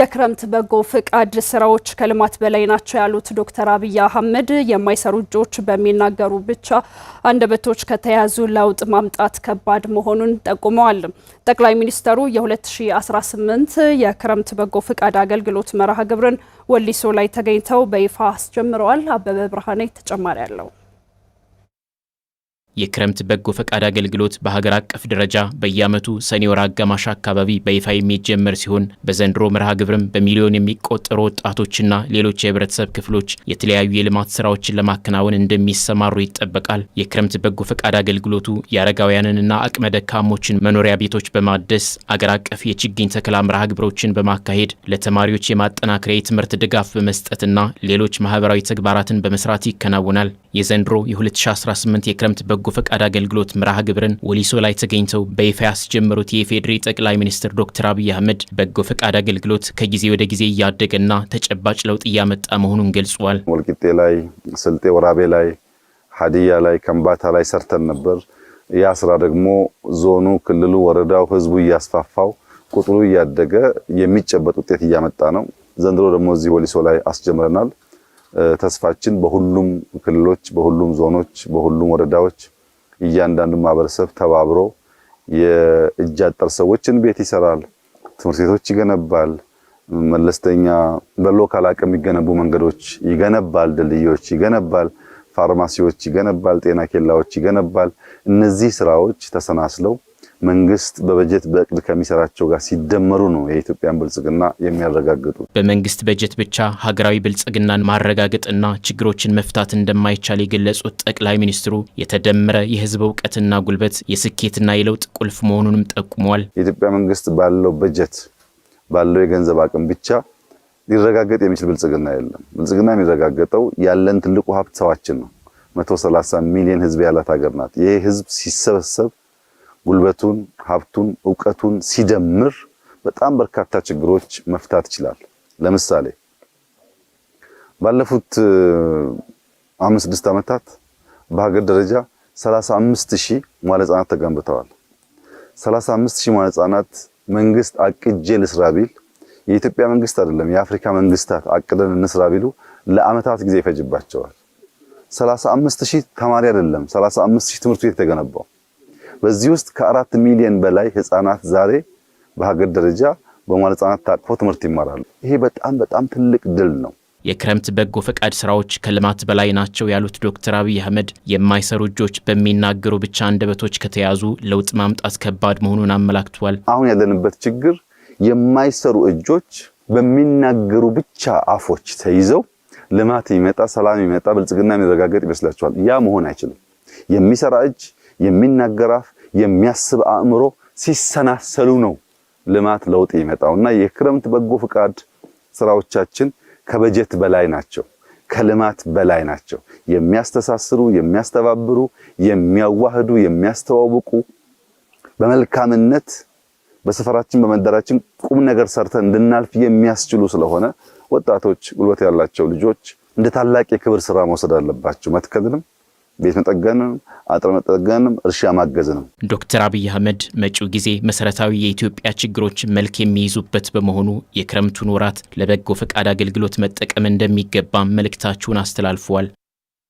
የክረምት በጎ ፍቃድ ስራዎች ከልማት በላይ ናቸው ያሉት ዶክተር አብይ አህመድ የማይሰሩ እጆች በሚናገሩ ብቻ አንደበቶች ከተያዙ ለውጥ ማምጣት ከባድ መሆኑን ጠቁመዋል። ጠቅላይ ሚኒስትሩ የ2018 የክረምት በጎ ፍቃድ አገልግሎት መርሃ ግብርን ወሊሶ ላይ ተገኝተው በይፋ አስጀምረዋል። አበበ ብርሃኔ ተጨማሪ ያለው የክረምት በጎ ፈቃድ አገልግሎት በሀገር አቀፍ ደረጃ በየዓመቱ ሰኔ ወር አጋማሽ አካባቢ በይፋ የሚጀመር ሲሆን በዘንድሮ መርሃ ግብርም በሚሊዮን የሚቆጠሩ ወጣቶችና ሌሎች የህብረተሰብ ክፍሎች የተለያዩ የልማት ስራዎችን ለማከናወን እንደሚሰማሩ ይጠበቃል። የክረምት በጎ ፈቃድ አገልግሎቱ የአረጋውያንንና አቅመ ደካሞችን መኖሪያ ቤቶች በማደስ አገር አቀፍ የችግኝ ተከላ መርሃ ግብሮችን በማካሄድ ለተማሪዎች የማጠናከሪያ የትምህርት ድጋፍ በመስጠትና ሌሎች ማህበራዊ ተግባራትን በመስራት ይከናወናል። የዘንድሮ የ2018 የክረምት በጎ ፈቃድ አገልግሎት መርሃ ግብርን ወሊሶ ላይ ተገኝተው በይፋ ያስጀመሩት የኢፌዴሪ ጠቅላይ ሚኒስትር ዶክተር አብይ አህመድ በጎ ፈቃድ አገልግሎት ከጊዜ ወደ ጊዜ እያደገና ተጨባጭ ለውጥ እያመጣ መሆኑን ገልጿል። ወልቂጤ ላይ፣ ስልጤ ወራቤ ላይ፣ ሀዲያ ላይ፣ ከምባታ ላይ ሰርተን ነበር። ያ ስራ ደግሞ ዞኑ፣ ክልሉ፣ ወረዳው ህዝቡ እያስፋፋው ቁጥሩ እያደገ የሚጨበጥ ውጤት እያመጣ ነው። ዘንድሮ ደግሞ እዚህ ወሊሶ ላይ አስጀምረናል። ተስፋችን በሁሉም ክልሎች፣ በሁሉም ዞኖች፣ በሁሉም ወረዳዎች እያንዳንዱ ማህበረሰብ ተባብሮ የእጅ አጠር ሰዎችን ቤት ይሰራል፣ ትምህርት ቤቶች ይገነባል፣ መለስተኛ በሎካል አቅም የሚገነቡ መንገዶች ይገነባል፣ ድልድዮች ይገነባል፣ ፋርማሲዎች ይገነባል፣ ጤና ኬላዎች ይገነባል። እነዚህ ስራዎች ተሰናስለው መንግስት በበጀት በእቅድ ከሚሰራቸው ጋር ሲደመሩ ነው የኢትዮጵያን ብልጽግና የሚያረጋግጡ። በመንግስት በጀት ብቻ ሀገራዊ ብልጽግናን ማረጋገጥና ችግሮችን መፍታት እንደማይቻል የገለጹት ጠቅላይ ሚኒስትሩ የተደመረ የህዝብ እውቀትና ጉልበት የስኬትና የለውጥ ቁልፍ መሆኑንም ጠቁመዋል። የኢትዮጵያ መንግስት ባለው በጀት ባለው የገንዘብ አቅም ብቻ ሊረጋገጥ የሚችል ብልጽግና የለም። ብልጽግና የሚረጋገጠው ያለን ትልቁ ሀብት ሰዋችን ነው። 130 ሚሊዮን ህዝብ ያላት ሀገር ናት። ይሄ ህዝብ ሲሰበሰብ ጉልበቱን፣ ሀብቱን፣ ዕውቀቱን ሲደምር በጣም በርካታ ችግሮች መፍታት ይችላል። ለምሳሌ ባለፉት 5-6 ዓመታት በሀገር ደረጃ 35000 መዋዕለ ህጻናት ተገንብተዋል። 35000 መዋዕለ ህጻናት መንግስት አቅጄ ልስራ ቢል የኢትዮጵያ መንግስት አይደለም የአፍሪካ መንግስታት አቅደን እንስራ ቢሉ ለአመታት ጊዜ ይፈጅባቸዋል። 35000 ተማሪ አይደለም 35000 ትምህርት ቤት ተገነባው። በዚህ ውስጥ ከ4 ሚሊዮን በላይ ህፃናት ዛሬ በሀገር ደረጃ በመዋዕለ ህጻናት ታቅፈው ትምህርት ይማራሉ። ይሄ በጣም ትልቅ ድል ነው። የክረምት በጎ ፈቃድ ስራዎች ከልማት በላይ ናቸው ያሉት ዶክተር አብይ አህመድ የማይሰሩ እጆች በሚናገሩ ብቻ አንደበቶች ከተያዙ ለውጥ ማምጣት ከባድ መሆኑን አመላክቷል። አሁን ያለንበት ችግር የማይሰሩ እጆች በሚናገሩ ብቻ አፎች ተይዘው ልማት ይመጣ፣ ሰላም ይመጣ፣ ብልጽግና የሚረጋገጥ ይመስላችኋል። ያ መሆን አይችልም። የሚሰራ እጅ፣ የሚናገር አፍ፣ የሚያስብ አእምሮ ሲሰናሰሉ ነው ልማት ለውጥ ይመጣውና የክረምት በጎ ፍቃድ ስራዎቻችን ከበጀት በላይ ናቸው፣ ከልማት በላይ ናቸው። የሚያስተሳስሩ፣ የሚያስተባብሩ፣ የሚያዋህዱ፣ የሚያስተዋውቁ በመልካምነት በሰፈራችን በመንደራችን ቁም ነገር ሰርተን እንድናልፍ የሚያስችሉ ስለሆነ ወጣቶች፣ ጉልበት ያላቸው ልጆች እንደ ታላቅ የክብር ስራ መውሰድ አለባቸው። መትከልንም፣ ቤት መጠገንም፣ አጥር መጠገንም፣ እርሻ ማገዝንም። ዶክተር አብይ አህመድ መጪው ጊዜ መሰረታዊ የኢትዮጵያ ችግሮች መልክ የሚይዙበት በመሆኑ የክረምቱን ወራት ለበጎ ፈቃድ አገልግሎት መጠቀም እንደሚገባ መልእክታቸውን አስተላልፈዋል።